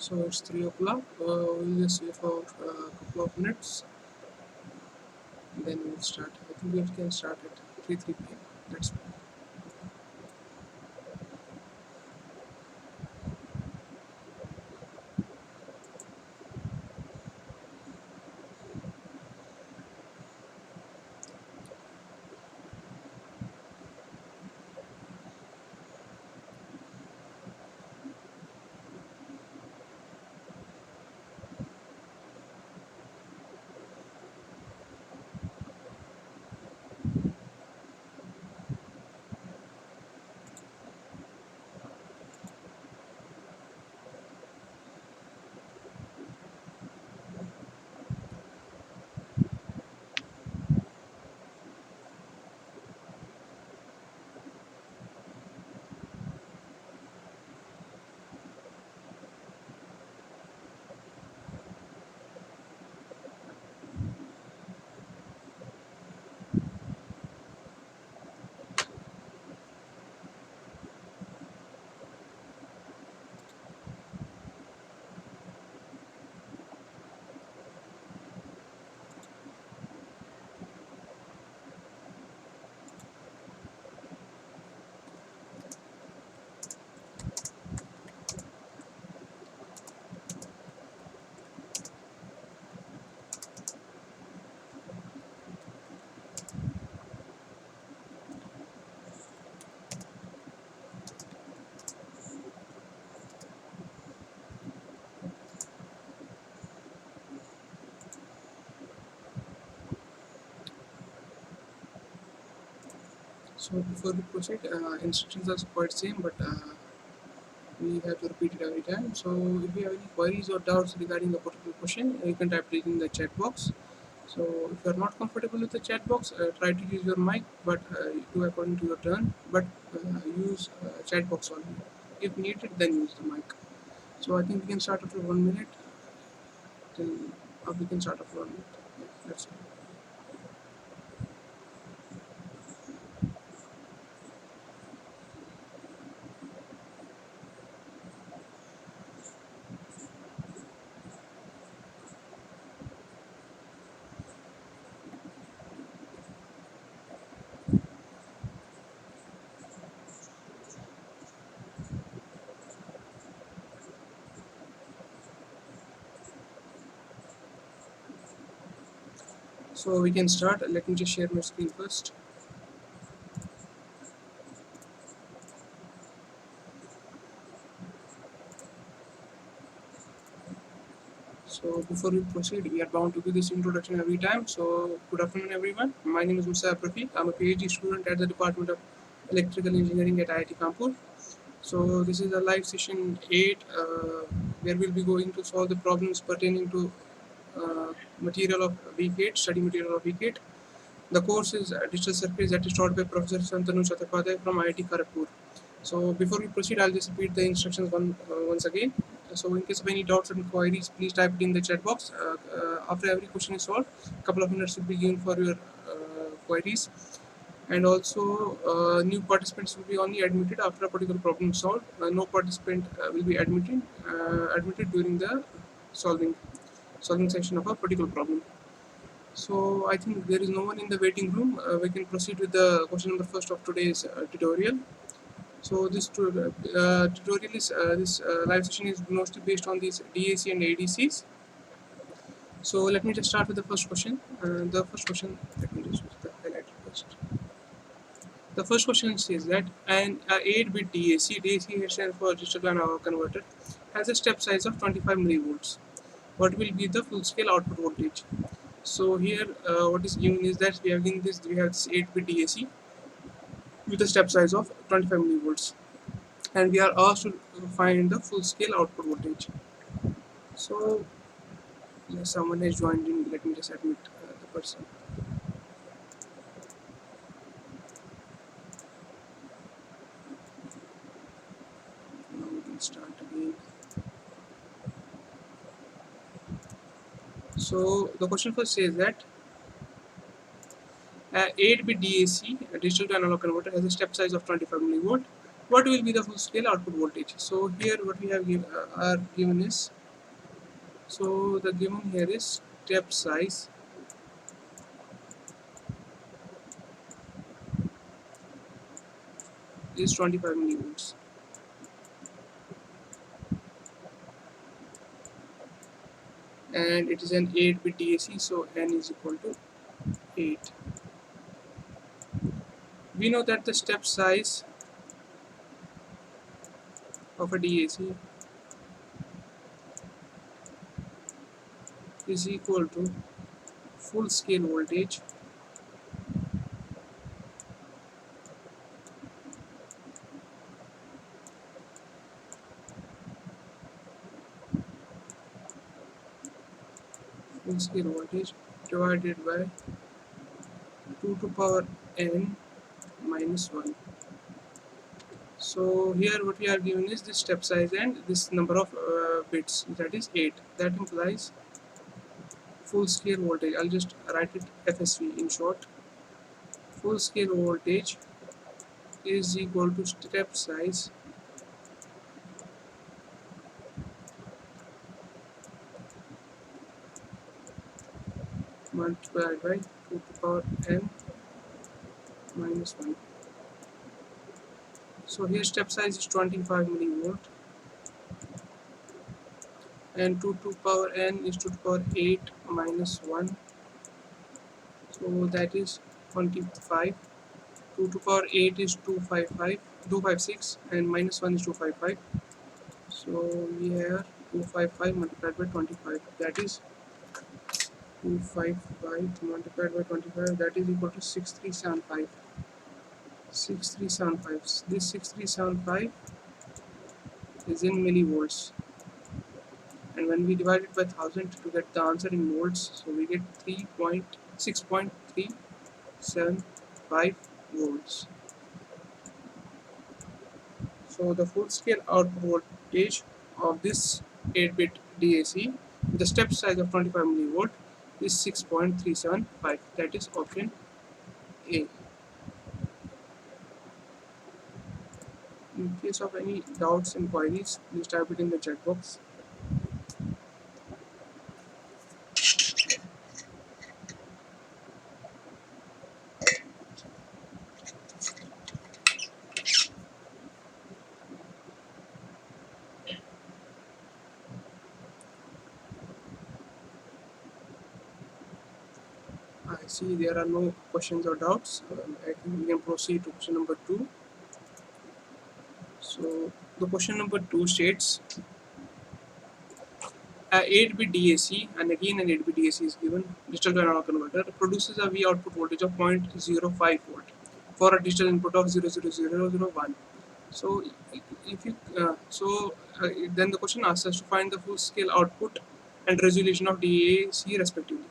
So it's 3 o'clock. We'll just wait for a couple of minutes, and then we'll start. I think we can start at 3 p.m. That's fine. So before we proceed, instructions are quite same, but we have to repeat it every time. So if you have any queries or doubts regarding a particular question, you can type it in the chat box. So if you are not comfortable with the chat box, try to use your mic, but do according to your turn. But use chat box only. If needed, then use the mic. So I think we can start after 1 minute. Till we can start after 1 minute. Yeah, that's it. So we can start. Let me just share my screen first. So before we proceed, we are bound to do this introduction every time. So good afternoon, everyone. My name is Musa Rafiq. I'm a PhD student at the Department of Electrical Engineering at IIT Kanpur. So this is a live session 8, where we'll be going to solve the problems pertaining to material of week 8, study material of week 8. The course is Digital Circuits that is taught by Professor Santanu Chattopadhyay from IIT Kharagpur. So before we proceed, I'll just repeat the instructions once again. So in case of any doubts and queries, please type it in the chat box. After every question is solved, a couple of minutes will be given for your queries. And also, new participants will be only admitted after a particular problem is solved. No participant will be admitted during the solving solving section of a particular problem. So I think there is no one in the waiting room. We can proceed with the question number first of today's tutorial. So tutorial is this live session is mostly based on these DAC and ADCs. So let me just start with the first question. The first question, let me just use the highlighter first. The first question says that an 8-bit DAC stands for digital to analog converter, has a step size of 25 millivolts. What will be the full scale output voltage? So here, what is given is that we have this 8-bit DAC with a step size of 25 millivolts, and we are asked to find the full scale output voltage. So yes, someone has joined in. Let me just admit the person. Now we can start again. So the question first says that 8-bit DAC, a digital to analog converter, has a step size of 25 millivolt what will be the full scale output voltage. So here what we have are given is, so the given here is step size is 25 millivolts, and it is an 8-bit DAC, so n is equal to 8. We know that the step size of a DAC is equal to full scale voltage full scale voltage divided by 2 to power n minus 1. So here what we are given is this step size and this number of bits, that is 8. That implies full scale voltage. I'll just write it FSV in short. Full scale voltage is equal to step size multiplied by 2 to power n minus 1. So here step size is 25 millivolt and 2 to power n is 2 to power 8 minus 1, so that is 25. 2 to power 8 is 256 and minus 1 is 255, so we have 255 multiplied by 25, that is 255 multiplied by 25, that is equal to 6375. 6375, this 6375 is in millivolts, and when we divide it by 1000 to get the answer in volts, so we get 3.6.375 volts. So the full scale output voltage of this 8-bit DAC with the step size of 25 millivolt is 6.375. That is option A. In case of any doubts and queries, please type it in the chat box. I see there are no questions or doubts. I think we can proceed to question number 2. So the question number 2 states a 8-bit DAC, and again an 8-bit DAC is given, digital to analog converter, produces a V output voltage of 0.05 volt for a digital input of 00001. So if you then the question asks us to find the full scale output and resolution of DAC respectively.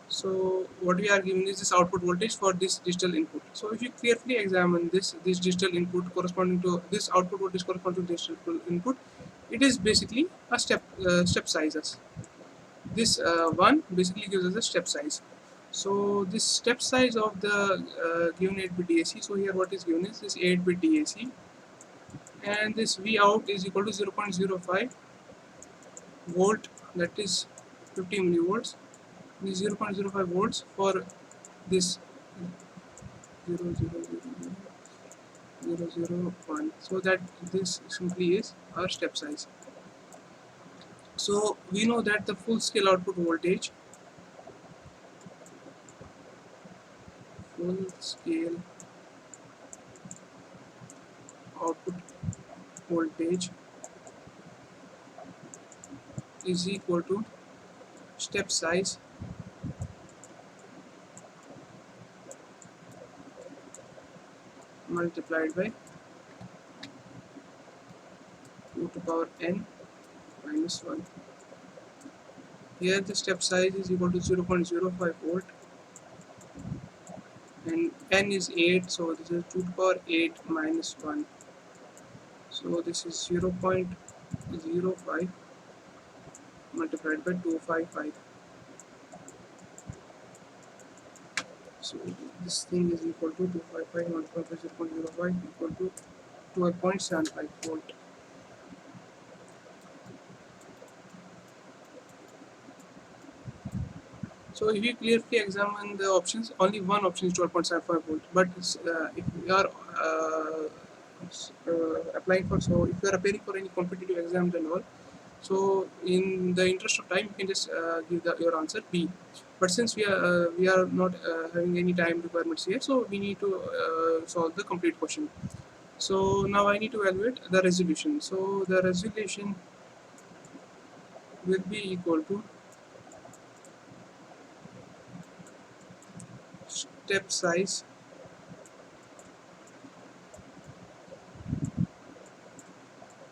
So what we are given is this output voltage for this digital input. So if you carefully examine this digital input corresponding to this output voltage corresponding to digital input, it is basically a step sizes. This one basically gives us a step size. So this step size of the given 8-bit DAC. So here what is given is this 8-bit DAC, and this V out is equal to 0.05 volt, that is 50 millivolts. This 0.05 volts for this 0.0000001. So that this simply is our step size. So we know that the full scale output voltage, full scale output voltage is equal to step size multiplied by 2 to power n minus 1. Here the step size is equal to 0.05 volt and n is 8, so this is 2 to power 8 minus 1. So this is 0.05 multiplied by 255. So this thing is equal to 255 multiplied by 0.05 equal to 12.75 volt. So if you clearly examine the options, only one option is 12.75 volt. But if you are applying for, so if you are appearing for any competitive exams and all, so in the interest of time, you can just give your answer B. But since we are not having any time requirements here, so we need to solve the complete question. So now I need to evaluate the resolution. So the resolution will be equal to step size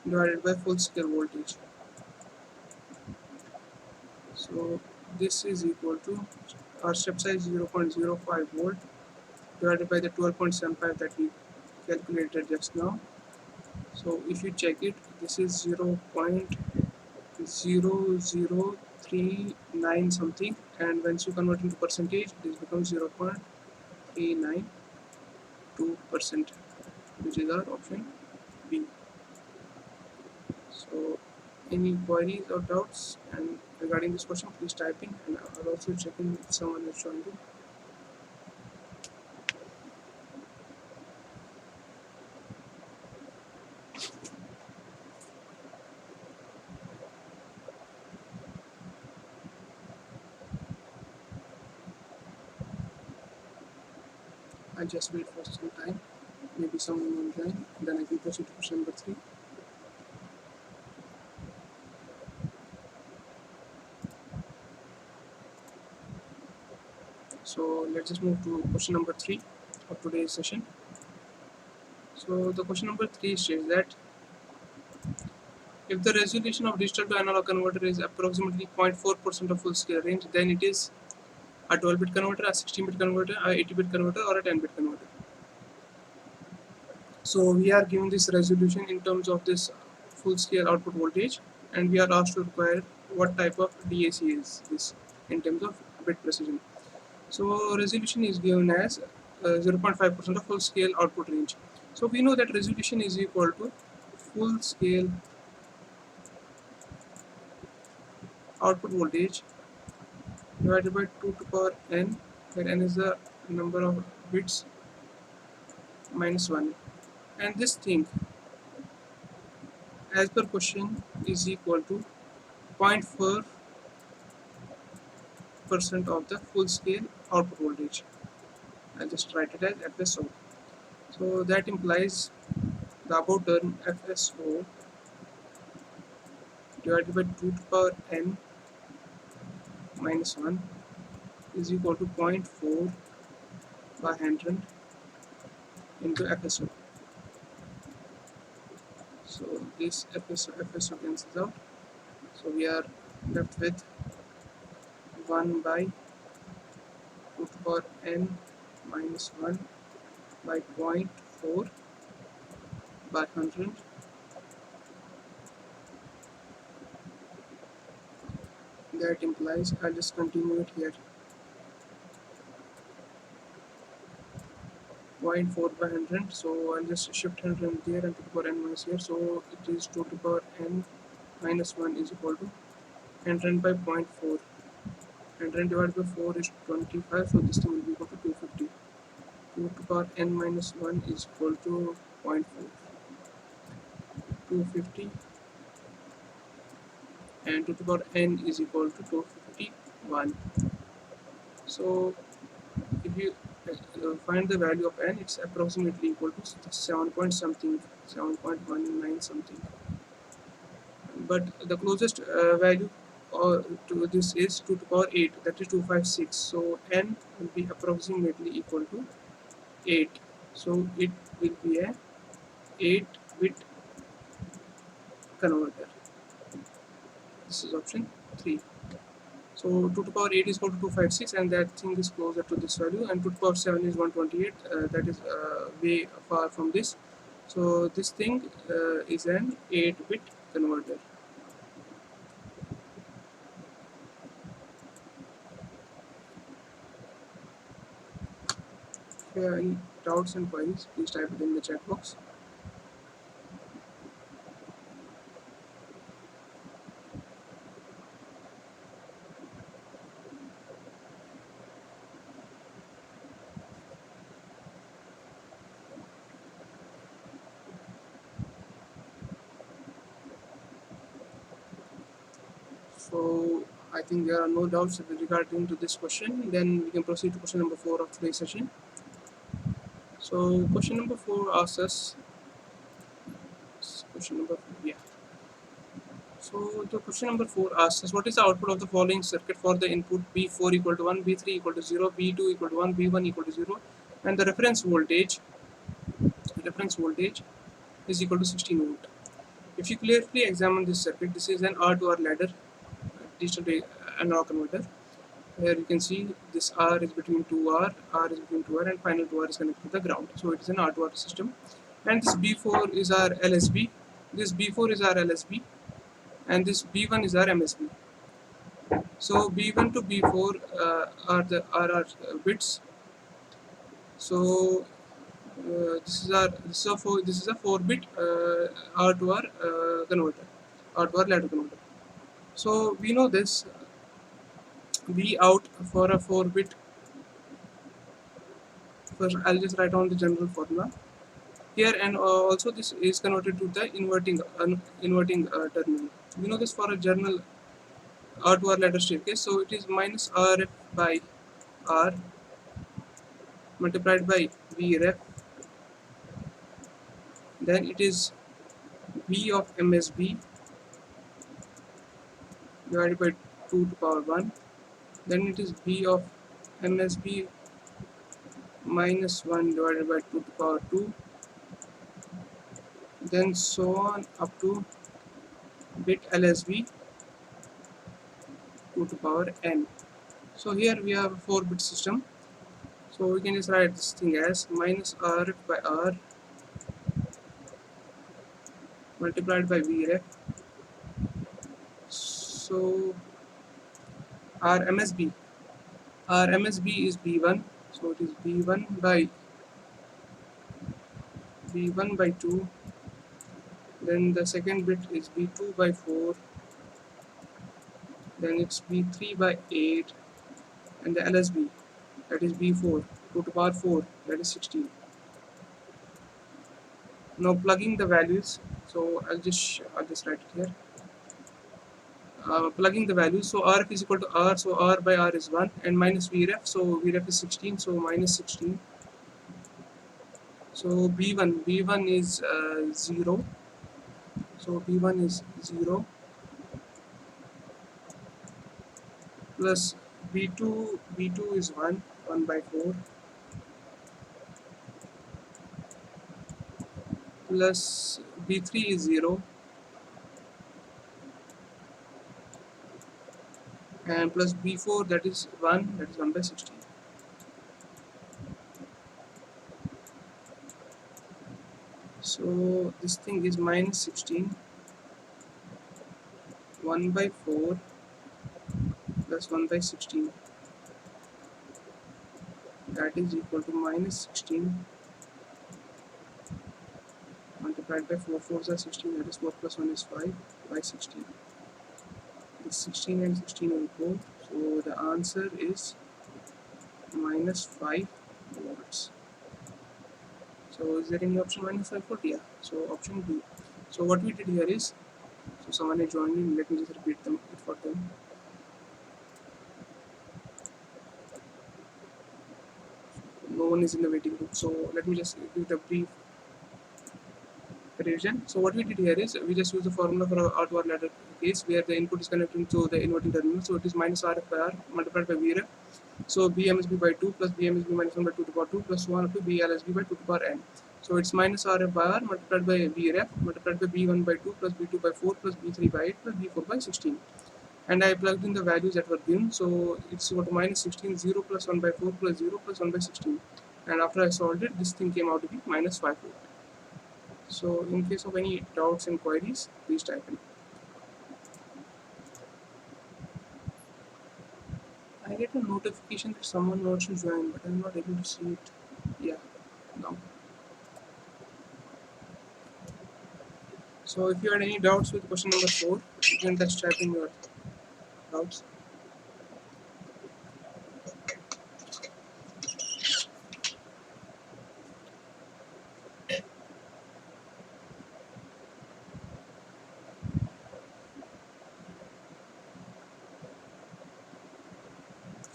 divided by full scale voltage. So this is equal to our step size 0.05 volt divided by the 12.75 that we calculated just now. So if you check it, this is 0.0039 something, and once you convert into percentage, this becomes 0.392%, which is our option B. So any queries or doubts and regarding this question, please type in, and I'll also check in if someone has joined in. I just wait for some time. Maybe someone will join. Then I can proceed to question number 3. So let's just move to question number 3 of today's session. So the question number 3 states that if the resolution of digital to analog converter is approximately 0.4% of full scale range, then it is a 12-bit converter, a 16-bit converter, a 80-bit converter, or a 10-bit converter. So we are given this resolution in terms of this full scale output voltage, and we are asked to require what type of DAC is this in terms of bit precision. So resolution is given as 0.5% of full scale output range. So we know that resolution is equal to full scale output voltage divided by 2 to power n, where n is the number of bits minus 1. And this thing, as per question, is equal to 0.4% of the full scale output voltage. I'll just write it as FSO. So that implies the above term FSO divided by 2 to power n minus 1 is equal to 0.4 by 100 into FSO. So this FSO cancels out. So we are left with 1 by 2 to power n minus 1 by 0.4 by 100. That implies, I'll just continue it here, 0.4 by 100. So I'll just shift 100 there and 2 to power n minus here. So it is 2 to power n minus 1 is equal to 100 by 0.4. 100 divided by 4 is 25. So this thing will be equal to 250. 2 to power n minus 1 is equal to 0.4. 250, and 2 to the power n is equal to 251. So if you find the value of n, it's approximately equal to 7 point something, 7.19 something. But the closest value to this is 2 to the power 8, that is 256. So n will be approximately equal to 8. So it will be a 8-bit converter. This is option 3. So 2 to the power 8 is equal to 256, and that thing is closer to this value, and 2 to the power 7 is 128. That is way far from this. So this thing is an 8-bit converter. If you have any doubts and queries, please type it in the chat box. So I think there are no doubts regarding to this question. Then we can proceed to question number 4 of today's session. So question number 4 asks us question number 4, yeah. So the question number 4 asks us what is the output of the following circuit for the input B4 equal to 1, B3 equal to 0, B2 equal to 1, B1 equal to 0, and the reference voltage is equal to 16 volt. If you clearly examine this circuit, this is an R to R ladder digital analog converter. Here you can see this R is between R is between 2R, and final 2R is connected to the ground. So it is an R to R system. And this B4 is our LSB. This B4 is our LSB, and this B1 is our MSB. So B1 to B4 are our bits. So this is a 4-bit R to R converter, R to R ladder converter. So we know this V out for a 4-bit. First, I'll just write down the general formula here, and also this is converted to the inverting terminal. We know this for a general R to R ladder staircase. So it is minus RF by R multiplied by Vref. Then it is V of MSB divided by 2 to power 1. Then it is V of MSB minus 1 divided by 2 to power 2. Then so on up to bit LSB 2 to power n. So here we have a 4-bit system. So we can just write this thing as minus RF by R multiplied by Vref. So our MSB is B1. So it is B1 by 2. Then the second bit is B2 by 4. Then it's B3 by 8, and the LSB, that is B4 2 to power 4, that is 16. Now plugging the values, so I'll just write it here. Plugging the values, so RF is equal to R, so R by R is 1, and minus Vref, so Vref is 16, so minus 16. So B1 is 0, so B1 is 0, plus B2 is 1 by 4, plus B3 is 0, and plus B4, that is 1 by 16. So this thing is minus 16, 1 by 4 plus 1 by 16, that is equal to minus 16 multiplied by 4 4s are 16, that is 4 plus 1 is 5 by 16. This 16 and 16 will go, so the answer is minus 5 volts. So is there any option minus 5 volt? Yeah, so option B. So what we did here is, so someone has joined in, let me just repeat it for them. No one is in the waiting room, so let me just give the brief revision. So what we did here is we just use the formula for our R to R ladder case where the input is connected to the inverting terminal. So it is minus RF by R multiplied by Vref. So BMSB by 2 plus BMSB minus 1 by 2 to the power 2 plus 1 up to BLSB by 2 to the power n. So it's minus RF by R multiplied by Vref multiplied by B1 by 2 plus B2 by 4 plus B3 by 8 plus B4 by 16. And I plugged in the values that were given. So it's equal to minus 16, 0 plus 1 by 4 plus 0 plus 1 by 16. And after I solved it, this thing came out to be minus 5 volt. So in case of any doubts and queries, please type in. I get a notification that someone wants to join, but I'm not able to see it. Yeah, now. So if you had any doubts with question number 4, you can just type in your doubts.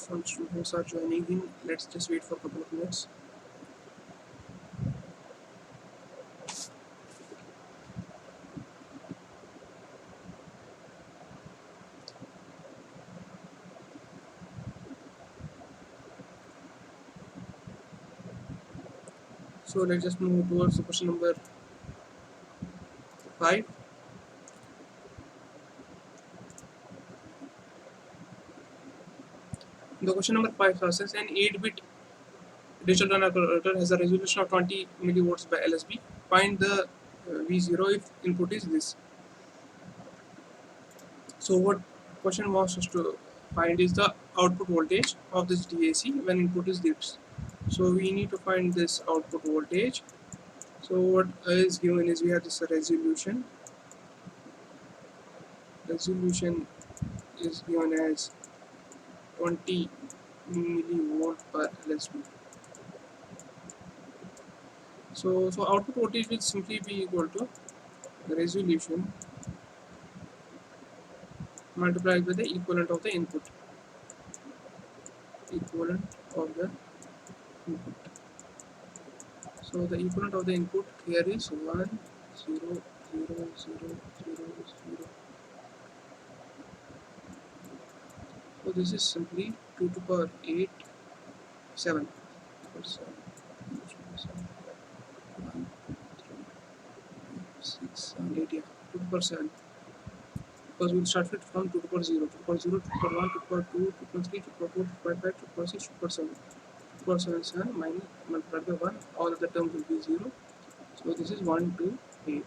Some students are joining in. Let's just wait for a couple of minutes. So let's just move towards the question number 5. The question number 5 says an 8-bit digital converter has a resolution of 20 millivolts by LSB. Find the V0 if input is this. So what question wants us to find is the output voltage of this DAC when input is this. So we need to find this output voltage. So what is given is we have this resolution. Resolution is given as 20 millivolt per LSB. So output voltage will simply be equal to the resolution multiplied by the equivalent of the input. Equivalent of the input. So the equivalent of the input here is 1 0 0 0 0 0. So this is simply 2 to the power 8 7 1 3 6 7 8, yeah, 2 to the power 7, because we'll start it from 2 to the power 0, 2 to the power 0, 2 to the power 1, 2 to the power 2, 2 to the power 3, 2 to the power 4, 2 to the power 5, 2 to the power 6, 2 to the power 7. 2 power 7 7 minus multiplied by 1, all of the terms will be 0. So this is 1 to 8.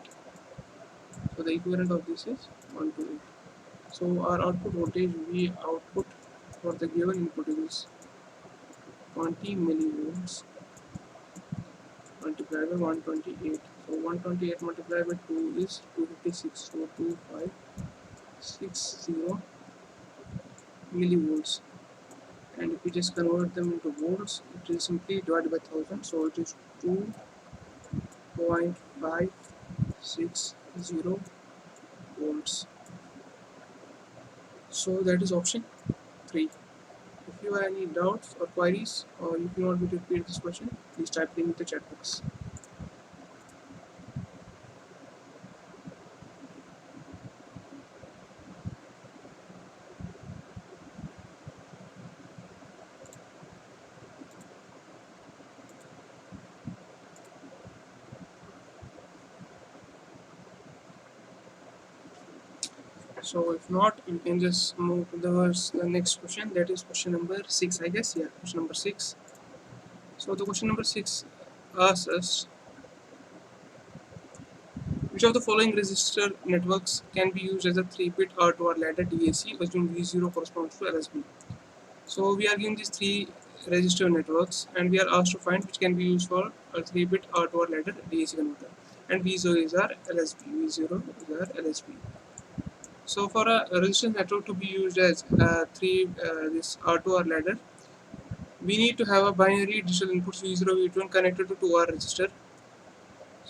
So the equivalent of this is 1 to 8. So our output voltage, we output for the given input is 20 millivolts multiplied by 128. So 128 multiplied by 2 is 256. So 2560 millivolts. And if we just convert them into volts, it is simply divided by 1000. So it is 2.560 volts. So that is option 3. If you have any doubts or queries, or if you want me to repeat this question, please type it in the chat box. So if not, you can just move to the next question. That is question number 6, I guess. Yeah, question number 6. So the question number 6 asks us, which of the following resistor networks can be used as a 3-bit R2R ladder DAC, assuming V0 corresponds to LSB. So we are given these 3 resistor networks, and we are asked to find which can be used for a 3-bit R2R ladder DAC converter. And V0 is our LSB. V0 is our LSB. So for a resistance network to be used as this R2R ladder, we need to have a binary digital inputs V0, V2 connected to 2R resistor.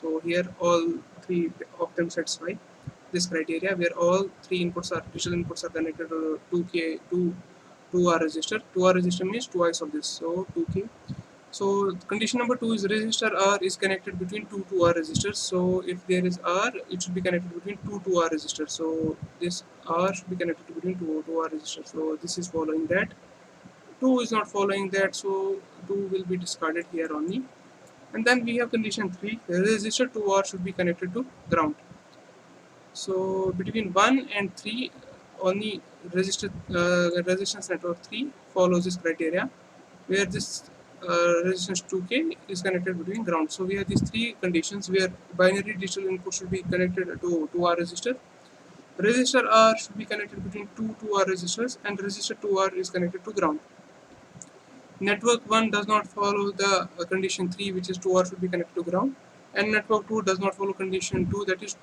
So here all 3 of them satisfy this criteria, where all 3 inputs are digital inputs are connected to 2R resistor. 2R resistor means twice of this, so 2K. So condition number 2 is resistor R is connected between 2R resistors. So if there is R, it should be connected between 2R resistors. So this R should be connected between 2R resistors. So this is following that. 2 is not following that, so 2 will be discarded here only. And then we have condition 3, resistor 2R should be connected to ground. So between 1 and 3, only resistance network 3 follows this criteria, where this resistance 2K is connected between ground. So we have these 3 conditions where binary digital input should be connected to our resistor. Resistor R should be connected between 2R resistors, and resistor 2R is connected to ground. Network 1 does not follow the condition 3, which is 2R should be connected to ground, and network 2 does not follow condition 2, that is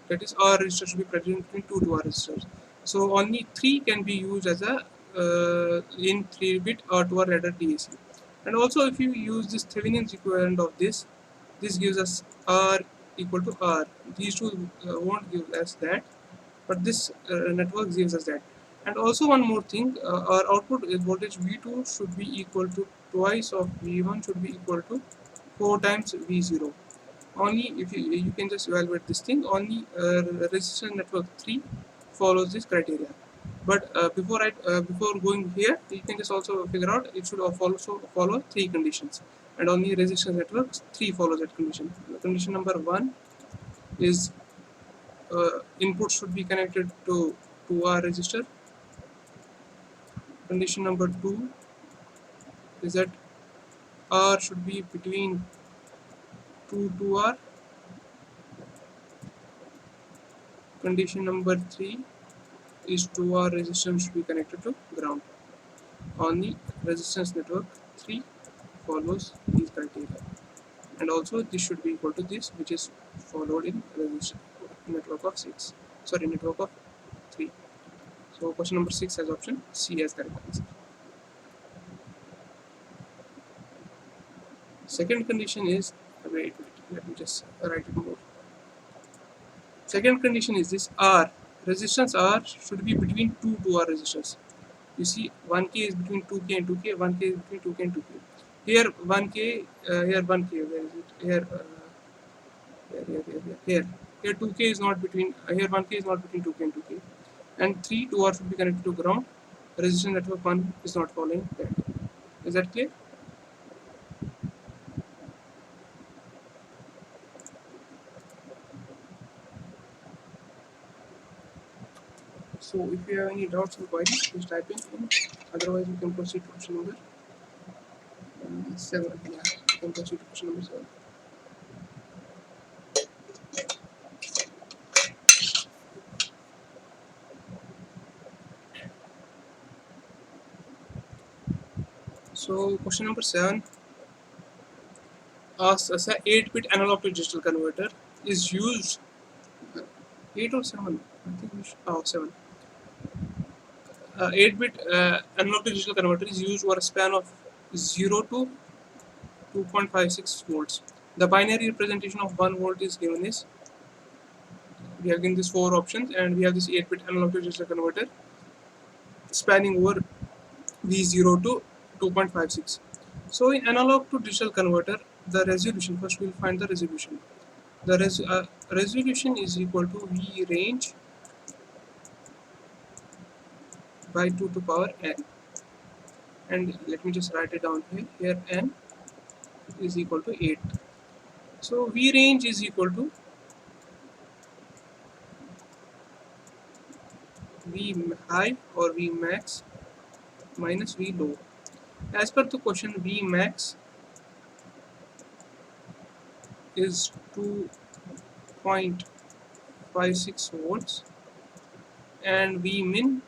that is R resistor should be present between 2R resistors. So only 3 can be used as a in 3-bit R2R ladder DAC. And also, if you use this Thevenin's equivalent of this gives us R equal to R. These two won't give us that, but this network gives us that. And also one more thing, our output voltage V2 should be equal to twice of V1 should be equal to 4 times V0. Only if you can just evaluate this thing, only resistance network 3 follows this criteria. But before going here, you can just also figure out it should also follow three conditions, and only resistance network 3 follows that condition. Condition number 1 is input should be connected to 2R resistor. Condition number 2 is that R should be between 2 to R. Condition number 3 is 2R resistance should be connected to ground. Only resistance network 3 follows these criteria, and also this should be equal to this, which is followed in resistance network of 6. Sorry, network of 3. So question number 6 has option C as correct answer. Second condition is, wait, let me just write it more. Second condition is this: R resistance R should be between two 2R resistors. You see 1k is between 2k and 2k, 1k is between 2k and 2k. Here 1k, here 1k, where is it? Here 2k is not between, here 1k is not between 2k and 2k. And 3 2R should be connected to ground. Resistance network 1 is not following that. Is that clear? So if you have any doubts or queries, please type in. Otherwise, we can proceed to question number 7. Yeah, we can proceed to question number 7. So question number 7 asks us: a 8-bit analog to digital converter is used. 8 or 7? I think we should. Oh, 7. 8-bit analog to digital converter is used over a span of 0 to 2.56 volts. The binary representation of 1 volt is given as, we have given these 4 options, and we have this 8-bit analog to digital converter spanning over V0 to 2.56. So in analog to digital converter, the resolution, first we'll find the resolution. The resolution is equal to V range by 2 to power n. And let me just write it down here. Here n is equal to 8. So V range is equal to V high or V max minus V low. As per the question, V max is 2.56 volts and V min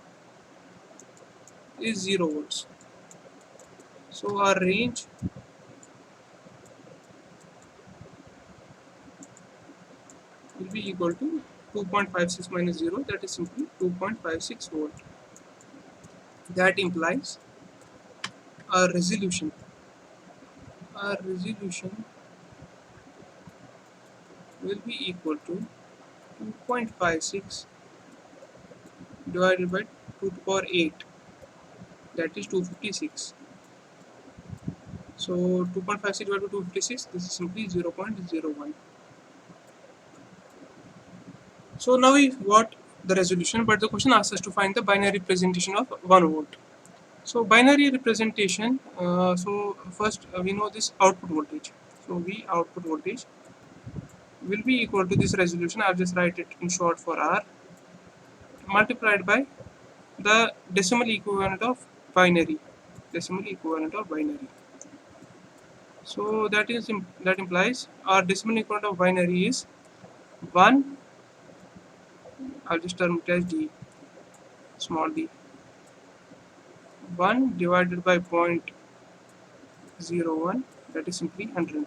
is 0 volts. So our range will be equal to 2.56 minus 0, that is simply 2.56 volt. That implies our resolution will be equal to 2.56 divided by 2 to the power 8, that is 256. So 2.56 divided by 256, this is simply 0.01. So now we got the resolution, but the question asks us to find the binary representation of 1 volt. So binary representation, so first we know this output voltage. So V output voltage will be equal to this resolution, I'll just write it in short for R, multiplied by the decimal equivalent of binary. So that implies our decimal equivalent of binary is 1, I'll just term it as d, small d, 1 divided by 0.01, that is simply 100.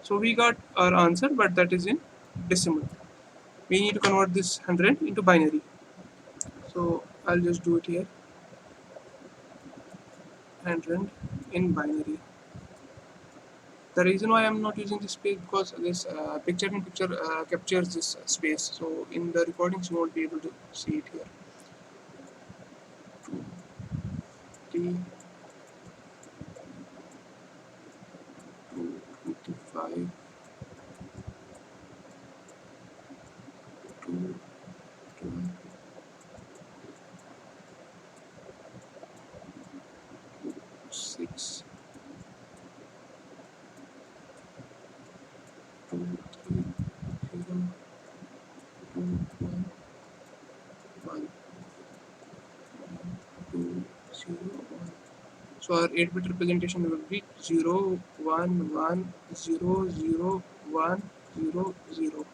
So we got our answer, but that is in decimal. We need to convert this 100 into binary. So I'll just do it here, 100 in binary. The reason why I'm not using this space because this picture-in-picture captures this space. So in the recordings you won't be able to see it here. 225 to 6 2 3 0 2 1 1 2 0 1. So our 8-bit representation will be 0 1 1 0 0 1 0 0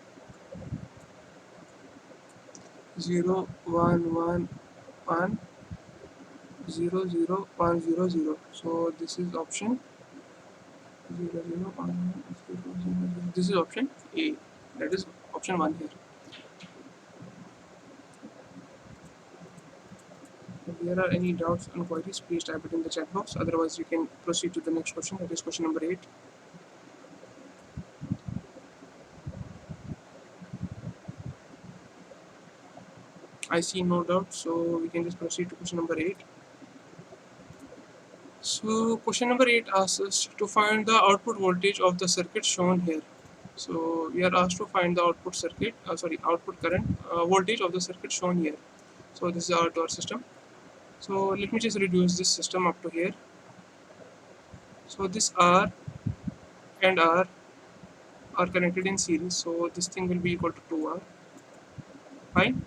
0 1 1 1 0 0 1 0 0. So this is option 0 0 1 0 0 0. This is option A. That is option 1 here. If there are any doubts and queries, please type it in the chat box. Otherwise, we can proceed to the next question. That is question number 8. I see no doubt, so we can just proceed to question number 8. So question number 8 asks us to find the output voltage of the circuit shown here. So we are asked to find the output current voltage of the circuit shown here. So this is our system. So let me just reduce this system up to here. So this R and R are connected in series. So this thing will be equal to 2R. Fine.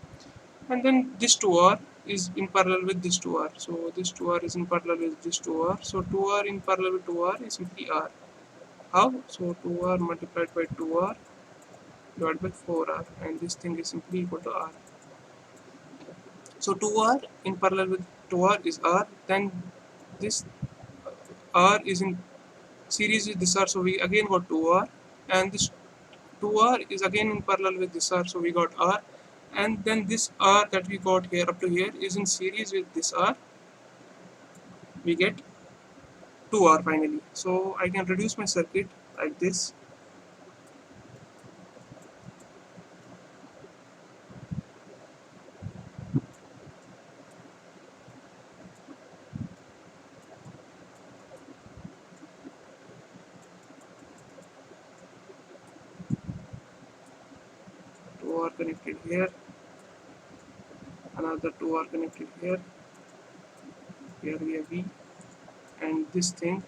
And then this 2R is in parallel with this 2R. So this 2R is in parallel with this 2R. So 2R in parallel with 2R is simply R. How? So 2R multiplied by 2R divided by 4R, and this thing is simply equal to R. So 2R in parallel with 2R is R. Then this R is in series with this R, so we again got 2R, and this 2R is again in parallel with this R, so we got R, and then this R that we got here up to here is in series with this R, we get 2R finally. So I can reduce my circuit like this. Two are connected here, another two are connected here. Here we have V, and this thing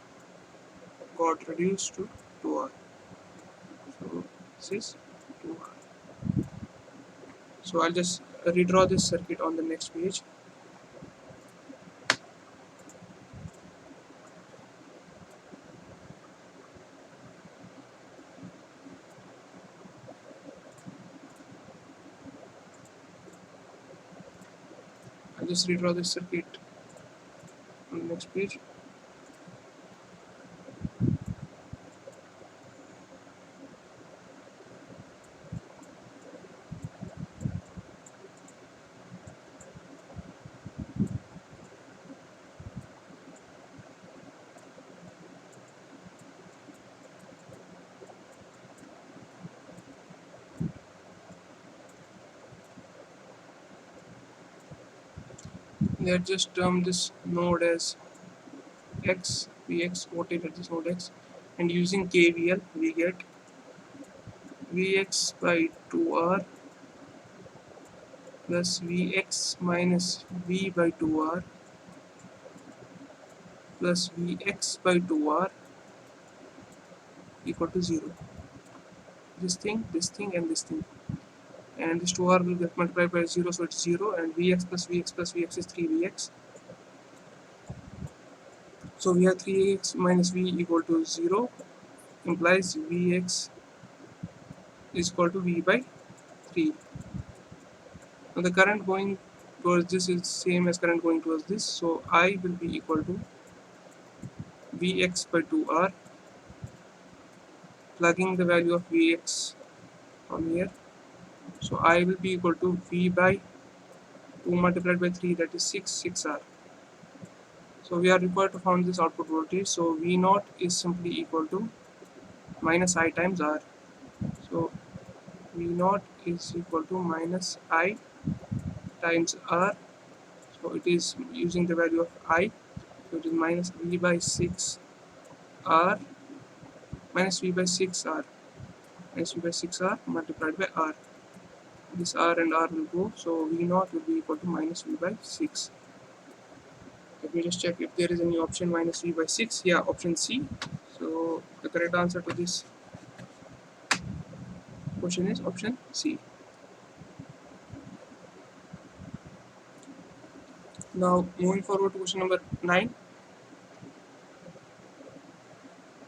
got reduced to 2R. So this is 2R. So I'll just redraw this circuit on the next page. I'll just redraw this circuit on the next page. Let's just term this node as X, Vx, whatever this node X, and using KVL we get Vx by 2R plus Vx minus V by 2R plus Vx by 2R equal to 0. This thing, and this thing. And this 2R will get multiplied by 0, so it's 0, and Vx plus Vx plus Vx is 3Vx. So we have 3x minus V equal to 0, implies Vx is equal to V by 3. Now the current going towards this is same as current going towards this, so I will be equal to Vx by 2R, plugging the value of Vx from here. So I will be equal to V by 2 multiplied by 3, that is 6R. So we are required to find this output voltage. So V naught is simply equal to minus I times R. So V naught is equal to minus I times R. So it is using the value of I. So it is minus V by 6 R minus V by 6 R minus V by 6 R multiplied by R. This R and R will go, so V naught will be equal to minus V by 6. Let me just check if there is any option minus V by 6. Yeah, option C. So the correct answer to this question is option C. Now moving forward to question number 9.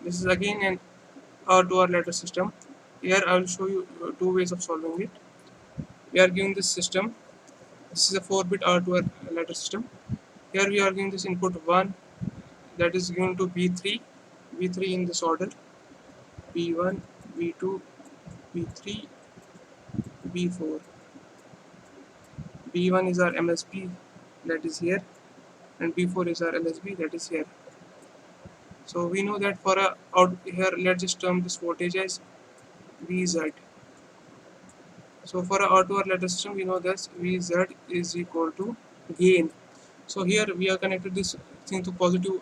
This is again an R to R ladder system. Here I will show you two ways of solving it. We are given this system. This is a 4-bit R to R ladder system. Here we are giving this input 1, that is given to B3, B3 in this order, B1, B2, B3, B4. B1 is our MSB, that is here, and B4 is our LSB, that is here. So we know that for a out here, let's just term this voltage as VZ. So for a R2R ladder system, we know that VZ is equal to gain. So here we are connected this thing to positive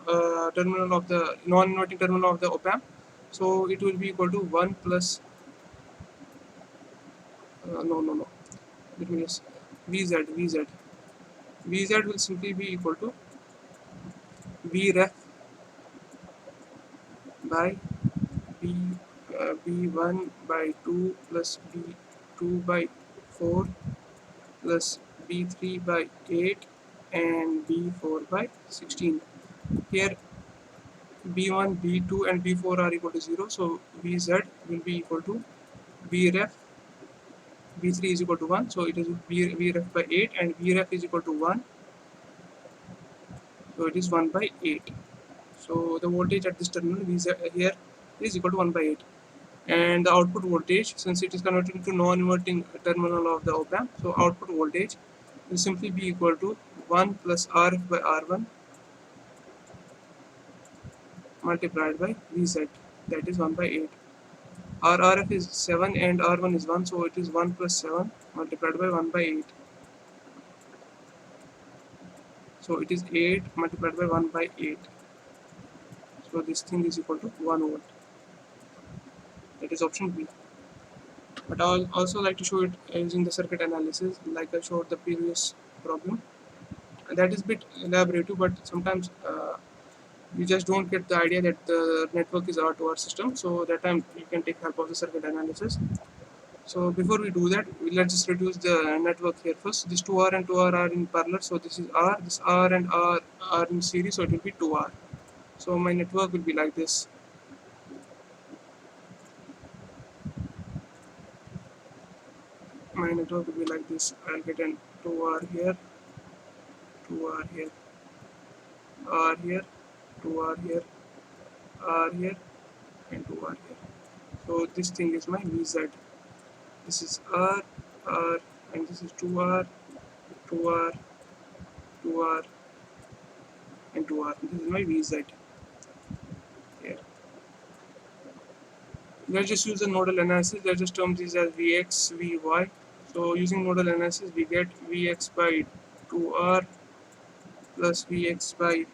terminal of the non-inverting terminal of the op amp. So it will be equal to 1 plus no. Let me just VZ will simply be equal to Vref by B1 by 2 plus B2 by 4 plus B3 by 8 and B4 by 16. Here B1, B2 and B4 are equal to 0, so Vz will be equal to Vref. V3 is equal to 1, so it is Vref by 8 and Vref is equal to 1, so it is 1 by 8. So the voltage at this terminal Vz here is equal to 1 by 8. And the output voltage, since it is converted into non-inverting terminal of the op amp, so output voltage will simply be equal to 1 plus Rf by R1 multiplied by Vz, that is 1 by 8. Our Rf is 7 and R1 is 1, so it is 1 plus 7 multiplied by 1 by 8. So it is 8 multiplied by 1 by 8. So this thing is equal to 1 volt. That is option B. But I will also like to show it using the circuit analysis like I showed the previous problem. And that is a bit elaborative, but sometimes you just don't get the idea that the network is R to R system. So that time you can take help of the circuit analysis. So before we do that, let's just reduce the network here first. This 2R and 2R are in parallel, so this is R, this R and R are in series, so it will be 2R. So my network will be like this. My network will be like this. I'll get an 2R here, 2R here, R here, 2R here, R here, and 2R here. So this thing is my VZ. This is R, R, and this is 2R, 2R, 2R, and 2R. This is my VZ here. Let's just use the nodal analysis. Let's just term these as Vx, Vy. So using nodal analysis, we get Vx by 2R plus Vx by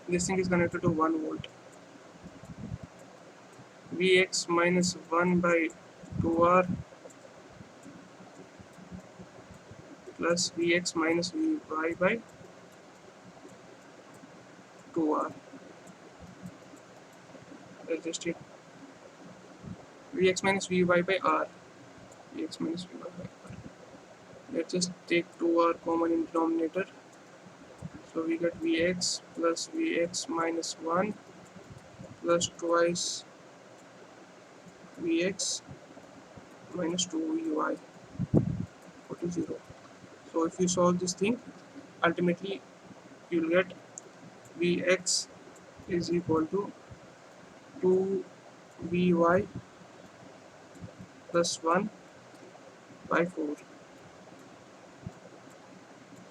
this thing is connected to 1 volt. Vx minus 1 by 2R plus Vx minus Vy by 2R. Let's just take Vx minus Vy by R. Vx minus Vy by R. Let's just take 2R common in denominator. So we get Vx plus Vx minus 1 plus twice Vx minus 2Vy equal to 0. So if you solve this thing, ultimately you will get Vx is equal to 2Vy plus 1 by 4.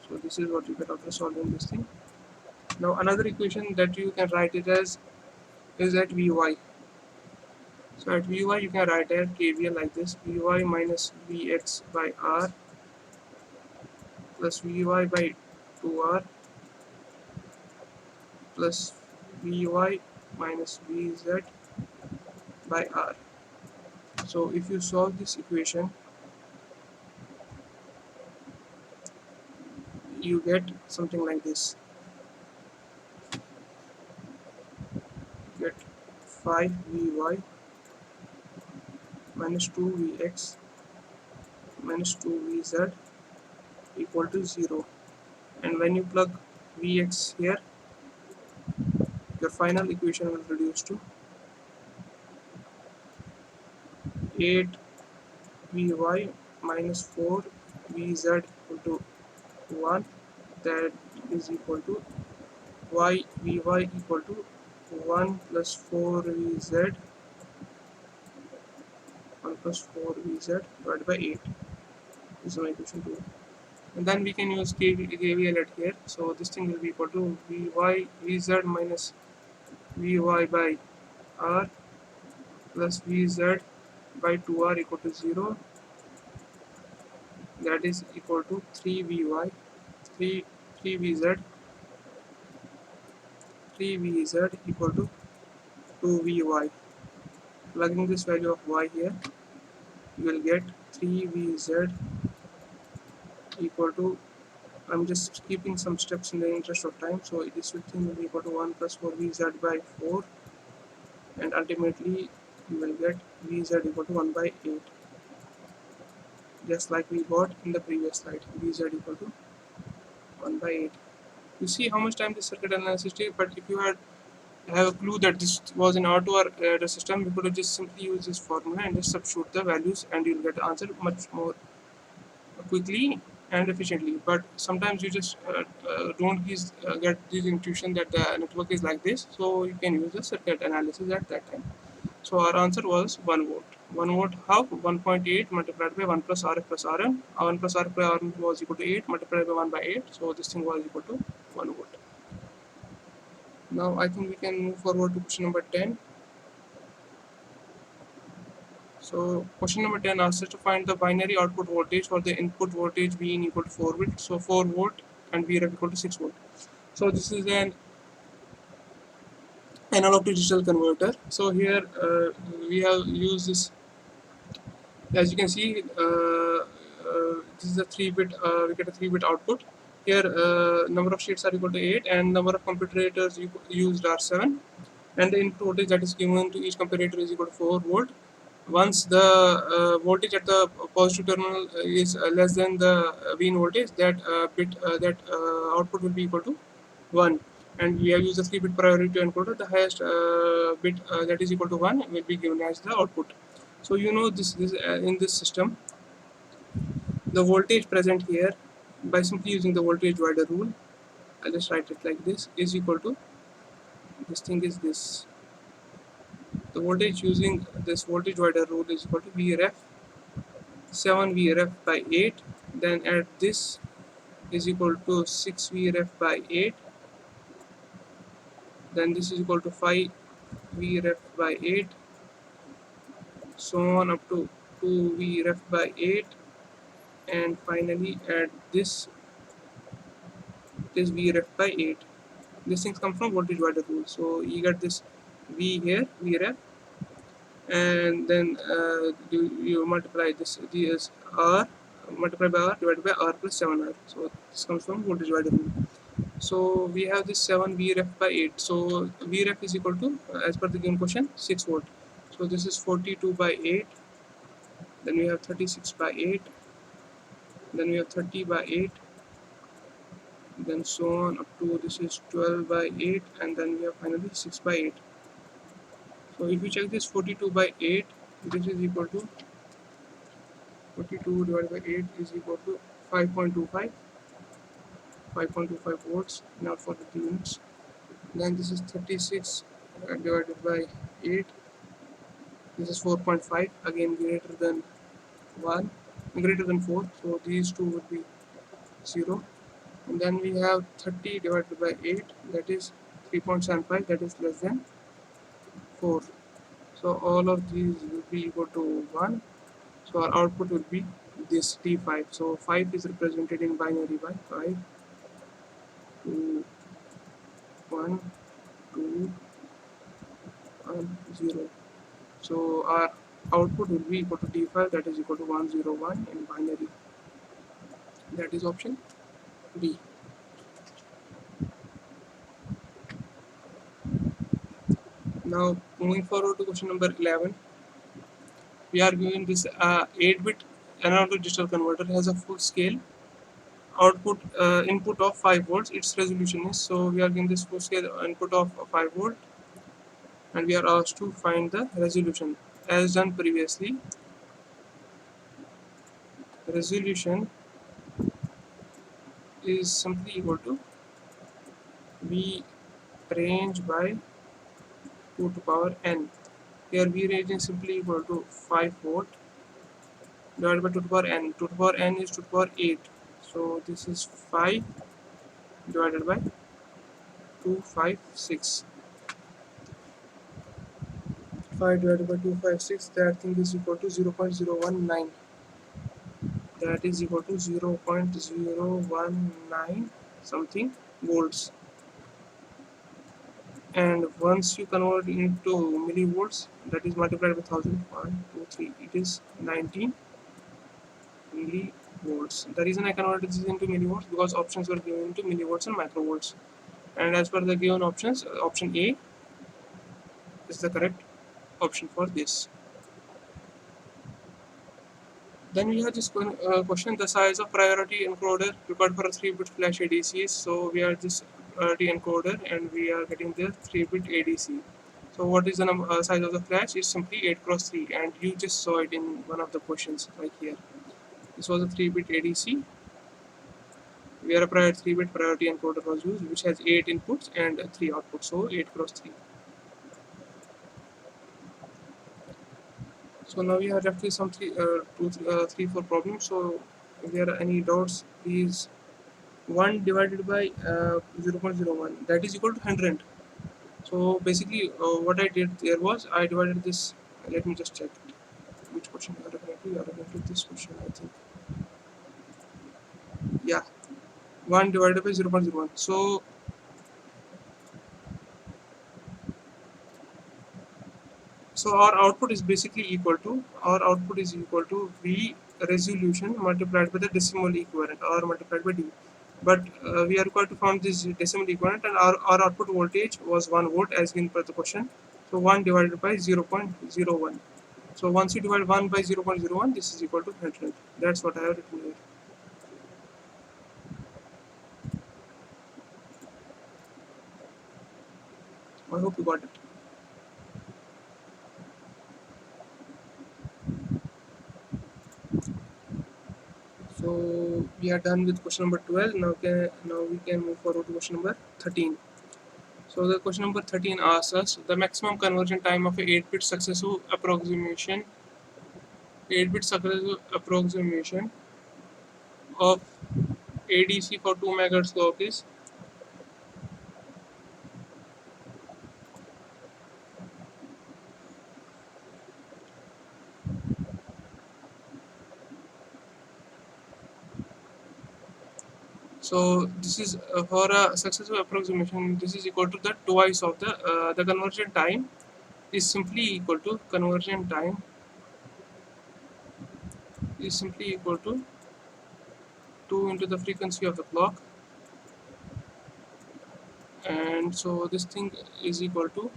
So this is what you get after solving this thing. Now another equation that you can write it as is at Vy. So at Vy you can write at KVL like this: Vy minus Vx by R plus Vy by 2R plus Vy minus Vz by R. So if you solve this equation, you get something like this. You get 5Vy minus 2Vx minus 2Vz equal to 0. And when you plug Vx here, your final equation will reduce to 8Vy minus 4Vz equal to 1. That is equal to Vy equal to 1 plus 4Vz 1 plus 4Vz divided by 8. This is my equation 2. And then we can use KVL at here. So this thing will be equal to Vz minus Vy by R plus Vz by 2R equal to 0. That is equal to 3Vy 3Vz 3Vz equal to 2Vy. Plugging this value of y here, you will get 3Vz equal to, I'm just keeping some steps in the interest of time, so this thing will be equal to 1 plus 4Vz by 4, and ultimately you will get Vz equal to 1 by 8, just like we got in the previous slide. Vz equal to 1 by 8. You see how much time this circuit analysis takes, but if you have a clue that this was an R2R the system, you could have just simply use this formula and just substitute the values, and you'll get the answer much more quickly and efficiently. But sometimes you just don't get this intuition that the network is like this, so you can use the circuit analysis at that time. So our answer was 1 volt. 1 volt how? 1.8 multiplied by 1 plus Rf plus Rn. 1 plus Rf plus Rn was equal to 8 multiplied by 1 by 8. So this thing was equal to 1 volt. Now I think we can move forward to question number 10. So question number 10 asks us to find the binary output voltage for the input voltage being equal to 4 volt. So 4 volt and Vref equal to 6 volt. So this is an analog to digital converter. So here we have used this, as you can see, this is a 3-bit, we get a 3-bit output. Here number of states are equal to 8 and number of comparators used are 7, and the input voltage that is given to each comparator is equal to 4 volt. Once the voltage at the positive terminal is less than the Vin voltage, that output will be equal to 1. And we have used the 3-bit priority encoder. The highest bit that is equal to 1 will be given as the output. So you know this in this system, the voltage present here, by simply using the voltage divider rule, I'll just write it like this, is equal to, this thing is this, the voltage using this voltage divider rule is equal to Vref 7 Vref by 8, then add this is equal to 6 Vref by 8, then this is equal to 5 Vref by 8, so on up to 2 Vref by 8, and finally add this Vref by 8. These things come from voltage divider rule, so you get this V here, Vref, and then you multiply this R, multiply by R divided by R plus 7R. So this comes from voltage divider rule. So we have this 7 Vref by 8. So Vref is equal to, as per the given question, 6 volt. So this is 42 by 8. Then we have 36 by 8. Then we have 30 by 8. Then so on up to this is 12 by 8. And then we have finally 6 by 8. So if you check this 42 by 8, this is equal to 42 divided by 8 is equal to 5.25 volts, not for the units. Then this is 36 divided by 8, this is 4.5, again greater than 1, greater than 4, so these two would be 0. And then we have 30 divided by 8, that is 3.75, that is less than 4. So all of these will be equal to 1. So our output will be this D5. So 5 is represented in binary by 5, 2, 1, 2, and 0. So our output will be equal to D5, that is equal to 1, 0, 1 in binary. That is option B. Now moving forward to question number 11, we are given this 8-bit analog to digital converter has a full scale output input of 5 volts. Its resolution is, so we are given this full scale input of 5 volt, and we are asked to find the resolution. As done previously, resolution is simply equal to V range by 2 to power n. Here V range is simply equal to 5 volt divided by 2 to power n. 2 to power n is 2 to power 8. So this is 5 divided by 256. 5 divided by 256, that thing is equal to 0.019. That is equal to 0.019 something volts. And once you convert into millivolts, that is multiplied by 1000, 1, 2, 3, it is 19 millivolts. The reason I converted this into millivolts because options were given into millivolts and microvolts. And as per the given options, option A is the correct option for this. Then we have this question: the size of priority encoder required for a 3-bit flash ADC. So we are this priority encoder, and we are getting the 3-bit ADC. So what is the size of the flash? It's simply 8 cross 3, and you just saw it in one of the questions right here. This was a 3-bit ADC, where a 3-bit priority encoder was used, which has 8 inputs and 3 outputs. So 8 cross 3. So now we have left with some 4 problems. So if there are any doubts, please. 1 divided by 0.01, that is equal to 100. So basically what I did there was I divided this. Let me just check which question you are referring to. You are referring to this question, I think. Yeah, 1 divided by 0.01. So our output is basically equal to V resolution multiplied by the decimal equivalent, or multiplied by D. But we are required to find this decimal equivalent, and our output voltage was 1 volt as given per the question. So 1 divided by 0.01. So once you divide 1 by 0.01, this is equal to 100. That's what I have written here. I hope you got it. So we are done with question number 12. Now we can move forward to question number 13. So the question number 13 asks us the maximum conversion time of a 8-bit successive approximation of ADC for 2 MHz clock is. So this is for a successive approximation. This is equal to the twice of the conversion time is simply equal to 2 into the frequency of the clock, and so this thing is equal to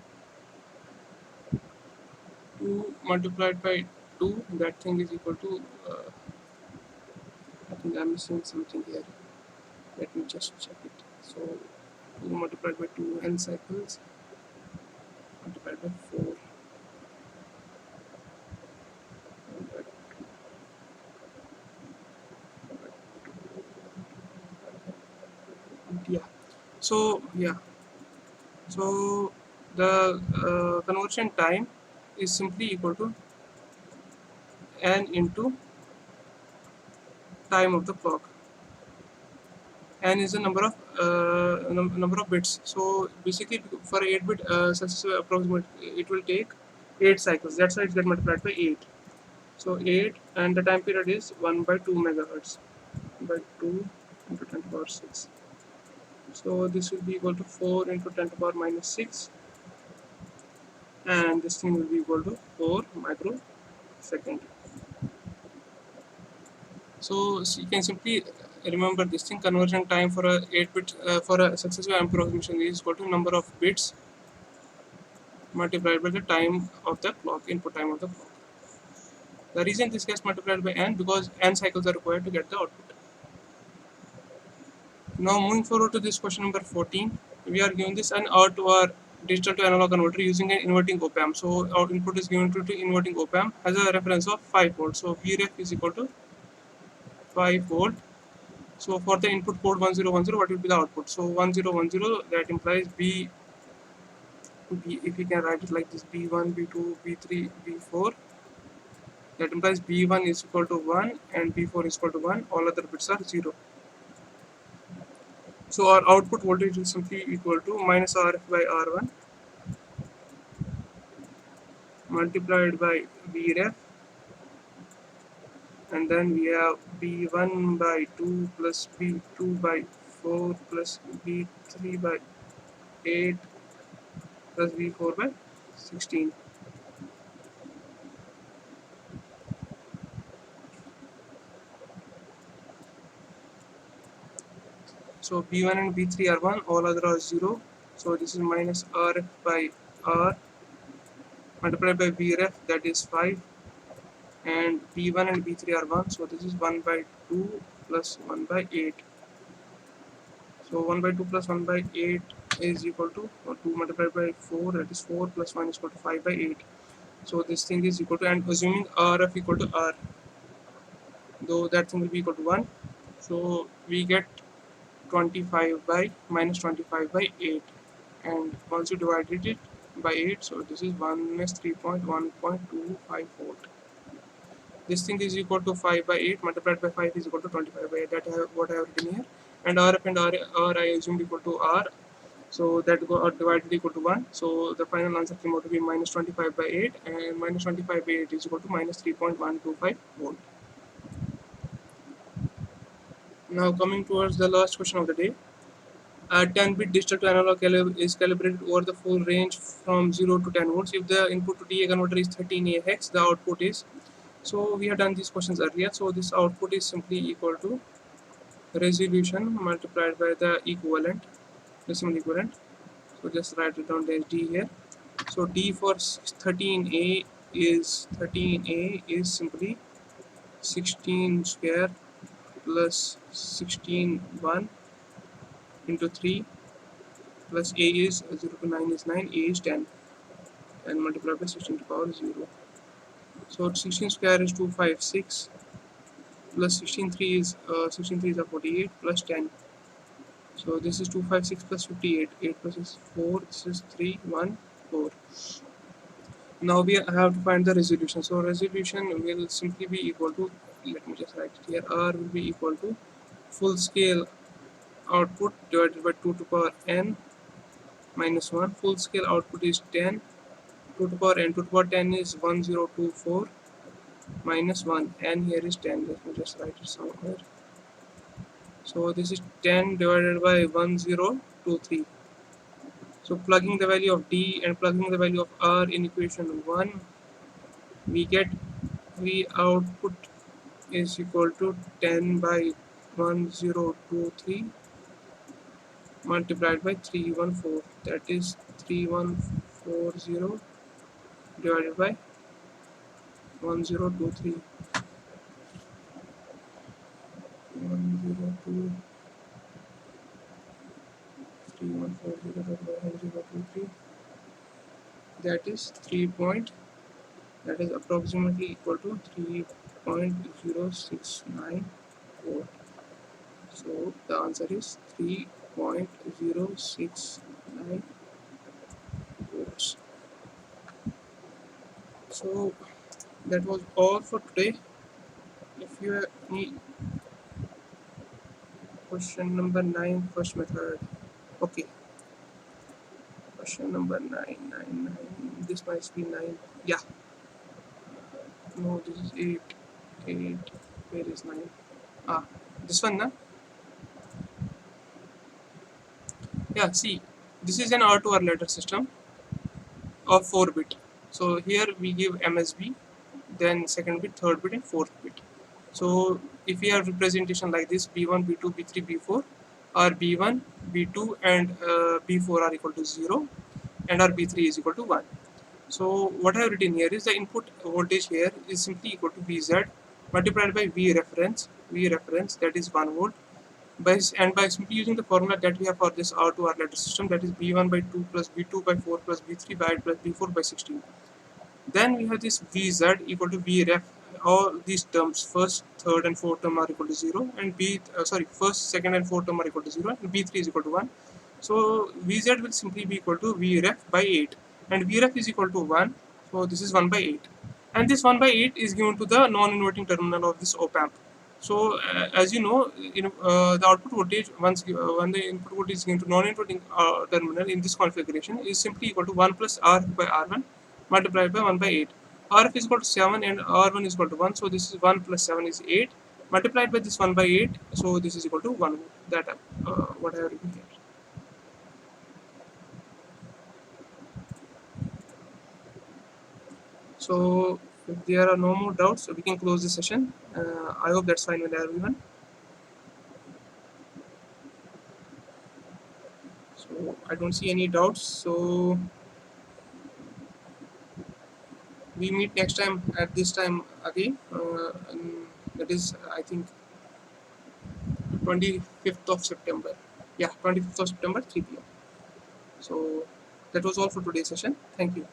2 multiplied by 2. That thing is equal to I think I'm missing something here. Let me just check it. So 2 multiplied by 2 n cycles multiplied by 4. Yeah. So yeah. So the conversion time is simply equal to n into time of the clock. N is the number of bits. So basically, for 8-bit successive approximate, it will take 8 cycles. That's why it's get multiplied by 8. So 8 and the time period is 1 by 2 megahertz by 2 into 10 to the power 6. So this will be equal to 4 into 10 to the power minus 6, and this thing will be equal to 4 microsecond. So you can simply remember this thing: conversion time for a 8-bit for a successive approximation is equal to number of bits multiplied by the time of the clock, input time of the clock. The reason this gets multiplied by n because n cycles are required to get the output. Now moving forward to this question number 14, we are given this an R to R digital to analog converter using an inverting op amp. So our input is given to inverting op amp has a reference of 5 volts. So Vref is equal to 5 volt. So for the input port 1010, what will be the output? So 1010, that implies B, if you can write it like this, B1, B2, B3, B4. That implies B1 is equal to 1 and B4 is equal to 1. All other bits are 0. So our output voltage is simply equal to minus RF by R1 multiplied by Vref, and then we have B1 by 2 plus B2 by 4 plus B3 by 8 plus B4 by 16. So B1 and B3 are 1, all other are 0. So this is minus RF by R multiplied by Vref, that is 5, and B1 and B3 are 1, so this is 1 by 2 plus 1 by 8. So 1 by 2 plus 1 by 8 is equal to 2 multiplied by 4, that is 4 plus 1 is equal to 5 by 8. So this thing is equal to, and assuming RF equal to R, though that thing will be equal to 1, so we get 25 by minus 25 by 8, and once you divided it by 8, so this is 1 minus 3.1.25 volt. This thing is equal to 5 by 8 multiplied by 5 is equal to 25 by 8. That I have what I have written here. And RF and R I assumed equal to R. So that go divided equal to 1. So the final answer came out to be minus 25 by 8, and minus 25 by 8 is equal to minus 3.125 volt. Now coming towards the last question of the day. A 10-bit digital to analog is calibrated over the full range from 0 to 10 volts. If the input to DA converter is 13A hex, the output is, so we have done these questions earlier. So this output is simply equal to resolution multiplied by the equivalent, decimal equivalent. So just write it down as D here. So D for 13A is simply 16 square plus 16 1 into 3 plus A is 0 to 9 is 9, A is 10, and multiplied by 16 to the power 0. So 16 square is 256 plus 16 3 is 48 plus 10. So this is 256 plus 58. 8 plus is 4. This is 3 1 4. Now we have to find the resolution. So resolution will simply be equal to, let me just write it here, R will be equal to full scale output divided by 2 to the power n minus 1. Full scale output is 10. 2 to the power n, 2 to the power 10 is 1024 minus 1, and here is 10. Let me just write it somewhere. So this is 10 divided by 1023. So plugging the value of D and plugging the value of R in equation 1, we get V output is equal to 10 by 1023 multiplied by 314. That is 3140 divided by 1023. 102 3140 divided by 1023. That is that is approximately equal to 3.069 volt. So the answer is 3.069 volts. So that was all for today. If you have any question number 9, first method. Okay, question number 9. This must be 9. Yeah. No, this is 8. 8. Where is 9? Ah, this one, na? Yeah, see, this is an R2R ladder system of 4 bit. So here we give MSB, then second bit, third bit, and fourth bit. So if we have representation like this, B1, B2, B3, B4, our B1, B2, and B4 are equal to 0, and our B3 is equal to 1. So what I have written here is the input voltage here is simply equal to Vz multiplied by V reference that is 1 volt, by simply using the formula that we have for this R2 R ladder system, that is B1 by 2 plus B2 by 4 plus B3 by 8 plus B4 by 16. Then we have this Vz equal to Vref. All these terms, first, third, and fourth term are equal to 0, and first, second, and fourth term are equal to 0, and B3 is equal to 1. So Vz will simply be equal to Vref by 8, and Vref is equal to 1. So this is 1 by 8, and this 1 by 8 is given to the non-inverting terminal of this op amp. So as you know, the output voltage when the input voltage is given to non-inverting terminal in this configuration is simply equal to 1 plus R by R1 multiplied by 1 by 8. Rf is equal to 7 and R1 is equal to 1. So this is 1 plus 7 is 8 multiplied by this 1 by 8. So this is equal to 1. That what I have written here. So if there are no more doubts, we can close the session. I hope that's fine with everyone. So I don't see any doubts. So we meet next time at this time again. And that is, I think, 25th of September. Yeah, 25th of September, 3 p.m. So that was all for today's session. Thank you.